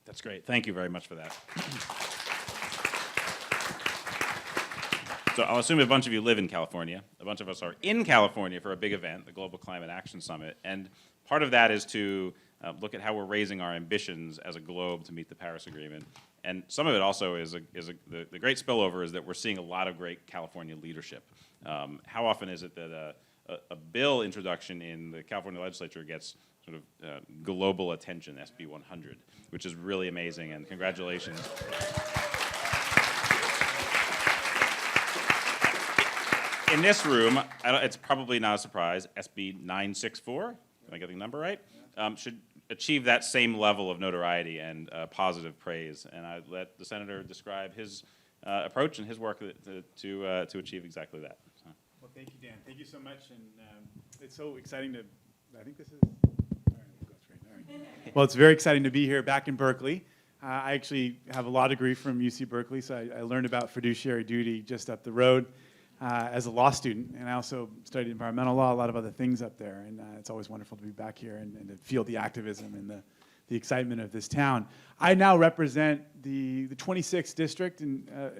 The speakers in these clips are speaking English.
That's great. Thank you very much for that. So I'll assume a bunch of you live in California. A bunch of us are in California for a big event, the Global Climate Action Summit. And part of that is to look at how we're raising our ambitions as a globe to meet the Paris Agreement. And some of it also is the great spillover is that we're seeing a lot of great California leadership. How often is it that a bill introduction in the California legislature gets sort of global attention, SB 100, which is really amazing, and congratulations. In this room, it's probably not a surprise, SB 964, am I getting the number right? Should achieve that same level of notoriety and positive praise. And I let the senator describe his approach and his work to achieve exactly that. So. Well, thank you, Dan. Thank you so much. And it's so exciting to, I think this is, all right, we'll go straight. All right. Well, it's very exciting to be here back in Berkeley. I actually have a law degree from UC Berkeley, so I learned about fiduciary duty just up the road. As a law student, and I also studied environmental law, a lot of other things up there, and it's always wonderful to be back here and to feel the activism and the excitement of this town. I now represent the 26th district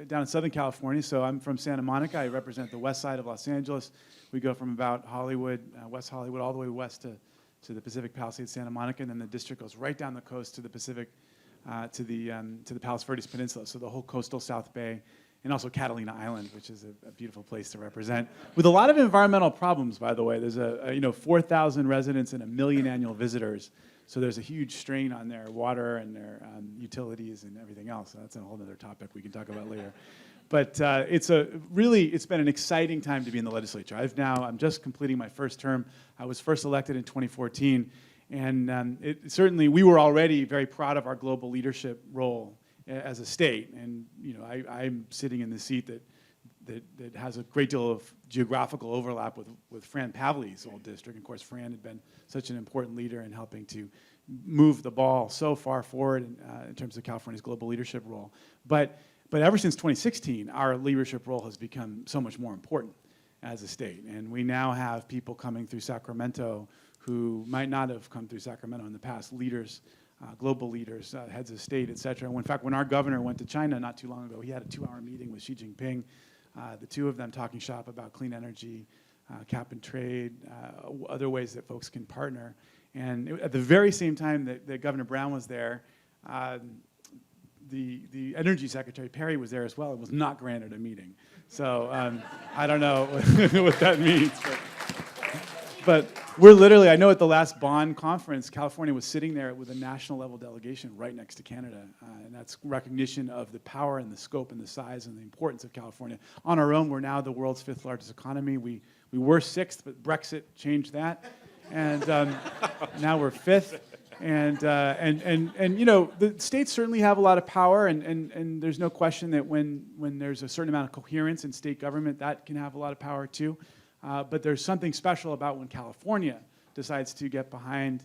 down in Southern California, so I'm from Santa Monica. I represent the west side of Los Angeles. We go from about Hollywood, West Hollywood, all the way west to the Pacific Palisades, Santa Monica, and then the district goes right down the coast to the Pacific, to the Palos Verdes Peninsula, so the whole coastal South Bay, and also Catalina Island, which is a beautiful place to represent, with a lot of environmental problems, by the way. There's 4,000 residents and 1 million annual visitors, so there's a huge strain on their water and their utilities and everything else. So that's a whole other topic we can talk about later. But it's been an exciting time to be in the legislature. I'm just completing my first term. I was first elected in 2014, and certainly we were already very proud of our global leadership role as a state, and I'm sitting in the seat that has a great deal of geographical overlap with Fran Pavley's old district. And of course, Fran had been such an important leader in helping to move the ball so far forward in terms of California's global leadership role. But ever since 2016, our leadership role has become so much more important as a state, and we now have people coming through Sacramento who might not have come through Sacramento in the past, leaders. Global leaders, heads of state, et cetera. In fact, when our governor went to China not too long ago, he had a 2-hour meeting with Xi Jinping, the two of them talking shop about clean energy, cap and trade, other ways that folks can partner. And at the very same time that Governor Brown was there, the Energy Secretary, Perry, was there as well and was not granted a meeting. So I don't know what that means. But we're literally, I know at the last Bonn conference, California was sitting there with a national level delegation right next to Canada. And that's recognition of the power and the scope and the size and the importance of California. On our own, we're now the world's 5th largest economy. We were 6th, but Brexit changed that. And now we're 5th. And the states certainly have a lot of power, and there's no question that when there's a certain amount of coherence in state government, that can have a lot of power too. But there's something special about when California decides to get behind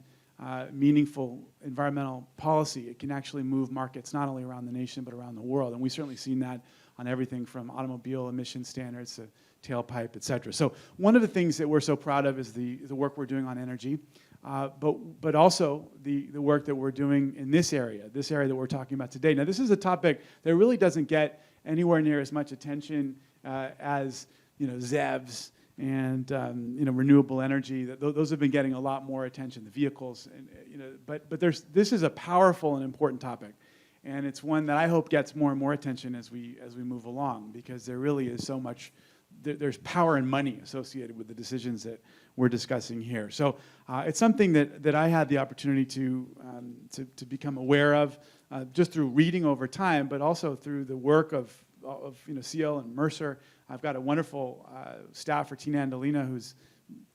meaningful environmental policy. It can actually move markets not only around the nation but around the world. And we've certainly seen that on everything from automobile emission standards to tailpipe, et cetera. So one of the things that we're so proud of is the work we're doing on energy, but also the work that we're doing in this area that we're talking about today. Now, this is a topic that really doesn't get anywhere near as much attention as ZEVs and renewable energy. Those have been getting a lot more attention. The vehicles, but this is a powerful and important topic, and it's one that I hope gets more and more attention as we move along, because there really is so much. There's power and money associated with the decisions that we're discussing here. So it's something that I had the opportunity to become aware of just through reading over time, but also through the work of CL and Mercer. I've got a wonderful staffer, Tina Andolina, who's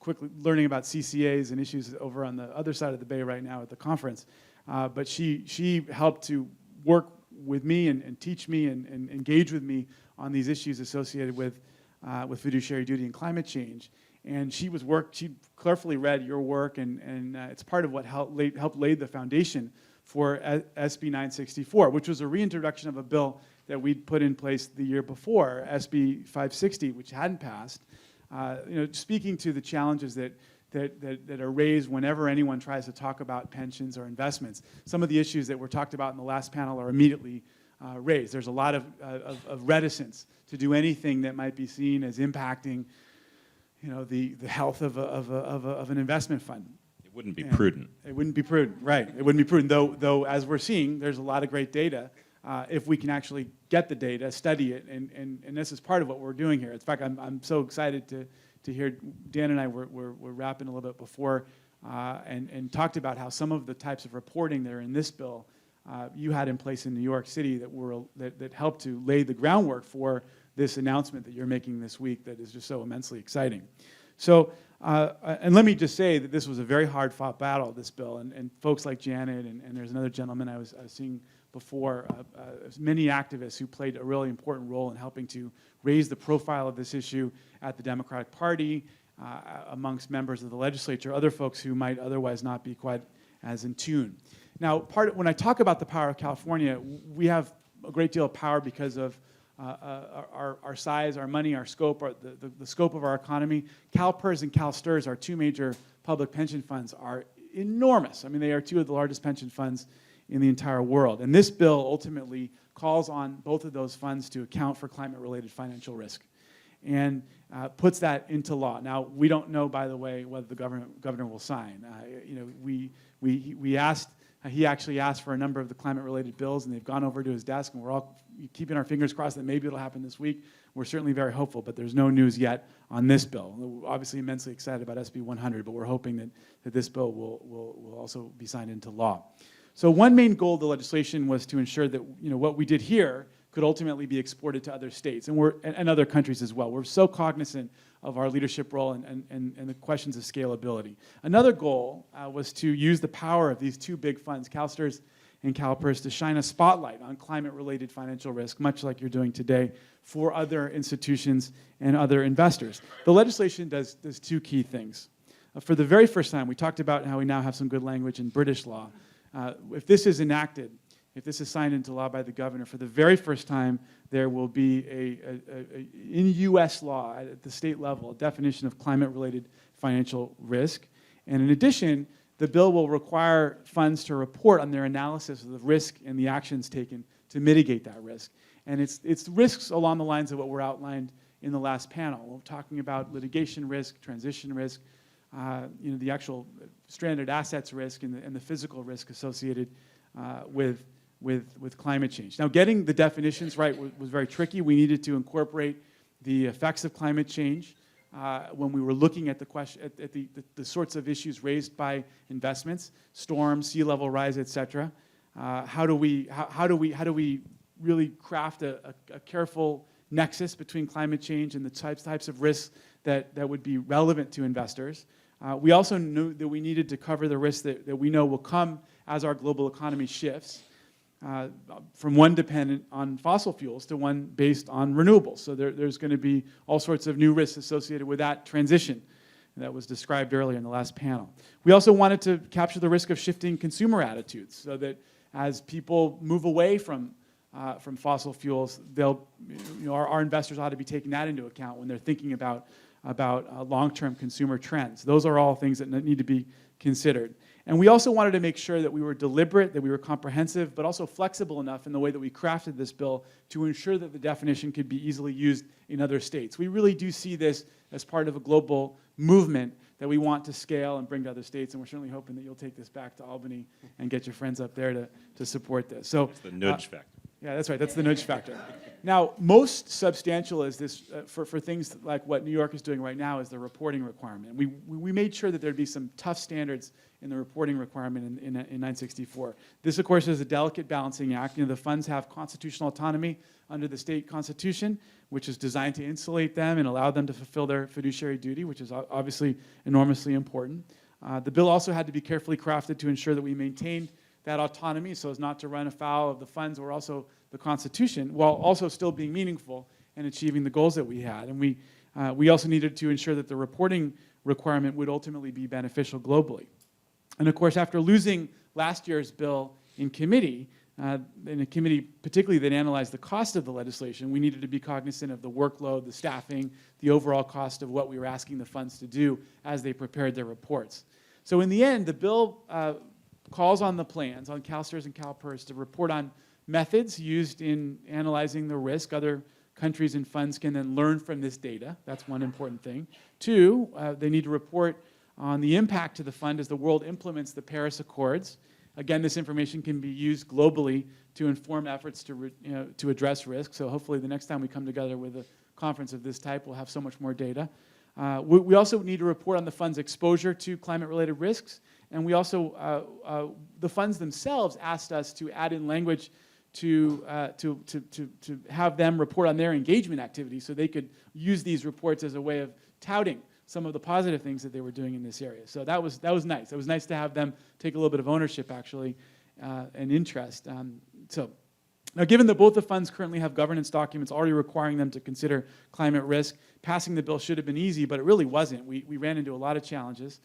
quickly learning about CCAs and issues over on the other side of the bay right now at the conference. But she helped to work with me and teach me and engage with me on these issues associated with fiduciary duty and climate change. And she carefully read your work, and it's part of what helped lay the foundation for SB 964, which was a reintroduction of a bill that we'd put in place the year before, SB 560, which hadn't passed. Speaking to the challenges that that are raised whenever anyone tries to talk about pensions or investments. Some of the issues that were talked about in the last panel are immediately raised. There's a lot of reticence to do anything that might be seen as impacting, the health of an investment fund. It wouldn't be prudent. It wouldn't be prudent, right? It wouldn't be prudent. Though as we're seeing, there's a lot of great data. If we can actually get the data, study it, and this is part of what we're doing here. In fact, I'm so excited to hear Dan and I were wrapping a little bit before and talked about how some of the types of reporting that are in this bill you had in place in New York City that helped to lay the groundwork for this announcement that you're making this week that is just so immensely exciting. So, and let me just say that this was a very hard-fought battle, this bill, and folks like Janet and there's another gentleman I was seeing before, many activists who played a really important role in helping to raise the profile of this issue at the Democratic Party, amongst members of the legislature, other folks who might otherwise not be quite as in tune. Now, when I talk about the power of California, we have a great deal of power because of our size, our money, our scope, the scope of our economy. CalPERS and CalSTRS, our two major public pension funds, are enormous. I mean, they are two of the largest pension funds in the entire world. And this bill ultimately calls on both of those funds to account for climate-related financial risk and puts that into law. Now, we don't know, by the way, whether the governor will sign. He actually asked for a number of the climate-related bills, and they've gone over to his desk, and we're all keeping our fingers crossed that maybe it'll happen this week. We're certainly very hopeful, but there's no news yet on this bill. We're obviously immensely excited about SB 100, but we're hoping that this bill will also be signed into law. So one main goal of the legislation was to ensure that what we did here could ultimately be exported to other states and other countries as well. We're so cognizant of our leadership role and the questions of scalability. Another goal was to use the power of these two big funds, CalSTRS and CalPERS, to shine a spotlight on climate-related financial risk, much like you're doing today, for other institutions and other investors. The legislation does two key things. For the very first time, we talked about how we now have some good language in British law. If this is enacted, if this is signed into law by the governor, for the very first time, there will be in U.S. law, at the state level, a definition of climate-related financial risk. And in addition, the bill will require funds to report on their analysis of the risk and the actions taken to mitigate that risk. And it's risks along the lines of what were outlined in the last panel. We're talking about litigation risk, transition risk, the actual stranded assets risk and the physical risk associated with climate change. Now, getting the definitions right was very tricky. We needed to incorporate the effects of climate change when we were looking at the sorts of issues raised by investments, storms, sea level rise, et cetera. How do we really craft a careful nexus between climate change and the types of risks that would be relevant to investors? We also knew that we needed to cover the risks that we know will come as our global economy shifts from one dependent on fossil fuels to one based on renewables. So there's going to be all sorts of new risks associated with that transition that was described earlier in the last panel. We also wanted to capture the risk of shifting consumer attitudes so that as people move away from fossil fuels, our investors ought to be taking that into account when they're thinking about long-term consumer trends. Those are all things that need to be considered. And we also wanted to make sure that we were deliberate, that we were comprehensive, but also flexible enough in the way that we crafted this bill to ensure that the definition could be easily used in other states. We really do see this as part of a global movement that we want to scale and bring to other states, and we're certainly hoping that you'll take this back to Albany and get your friends up there to support this. So it's the nudge factor. Yeah, that's right. That's the nudge factor. Now, most substantial is this for things like what New York is doing right now is the reporting requirement. We made sure that there'd be some tough standards in the reporting requirement in 964. This, of course, is a delicate balancing act. The funds have constitutional autonomy under the state constitution, which is designed to insulate them and allow them to fulfill their fiduciary duty, which is obviously enormously important. The bill also had to be carefully crafted to ensure that we maintained that autonomy so as not to run afoul of the funds or also the Constitution, while also still being meaningful and achieving the goals that we had. And we also needed to ensure that the reporting requirement would ultimately be beneficial globally. And of course, after losing last year's bill in committee, in a committee particularly that analyzed the cost of the legislation, we needed to be cognizant of the workload, the staffing, the overall cost of what we were asking the funds to do as they prepared their reports. So in the end, the bill calls on the plans, on CalSTRS and CalPERS, to report on methods used in analyzing the risk. Other countries and funds can then learn from this data. That's one important thing. Two, they need to report on the impact to the fund as the world implements the Paris Accords. Again, this information can be used globally to inform efforts to address risk. So hopefully the next time we come together with a conference of this type, we'll have so much more data. We also need to report on the fund's exposure to climate-related risks. And we also, the funds themselves asked us to add in language to have them report on their engagement activities so they could use these reports as a way of touting some of the positive things that they were doing in this area. So that was nice. It was nice to have them take a little bit of ownership, actually, and interest. Now, given that both the funds currently have governance documents already requiring them to consider climate risk, passing the bill should have been easy, but it really wasn't. We ran into a lot of challenges.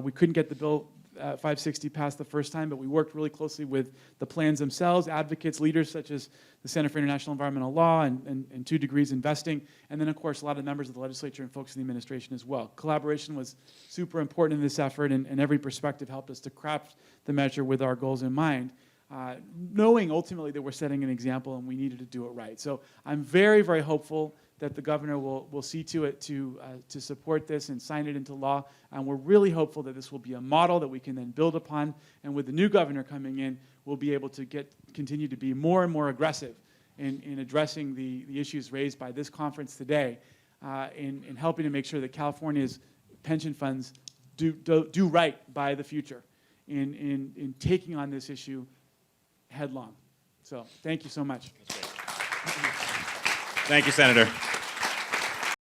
We couldn't get the bill 560 passed the first time, but we worked really closely with the plans themselves, advocates, leaders such as the Center for International Environmental Law and 2 Degrees Investing, and then, of course, a lot of members of the legislature and folks in the administration as well. Collaboration was super important in this effort, and every perspective helped us to craft the measure with our goals in mind, knowing ultimately that we're setting an example and we needed to do it right. So I'm very, very hopeful that the governor will see to it to support this and sign it into law. And we're really hopeful that this will be a model that we can then build upon. And with the new governor coming in, we'll be able to continue to be more and more aggressive in addressing the issues raised by this conference today, in helping to make sure that California's pension funds do right by the future in taking on this issue headlong. So thank you so much. Thank you, Senator.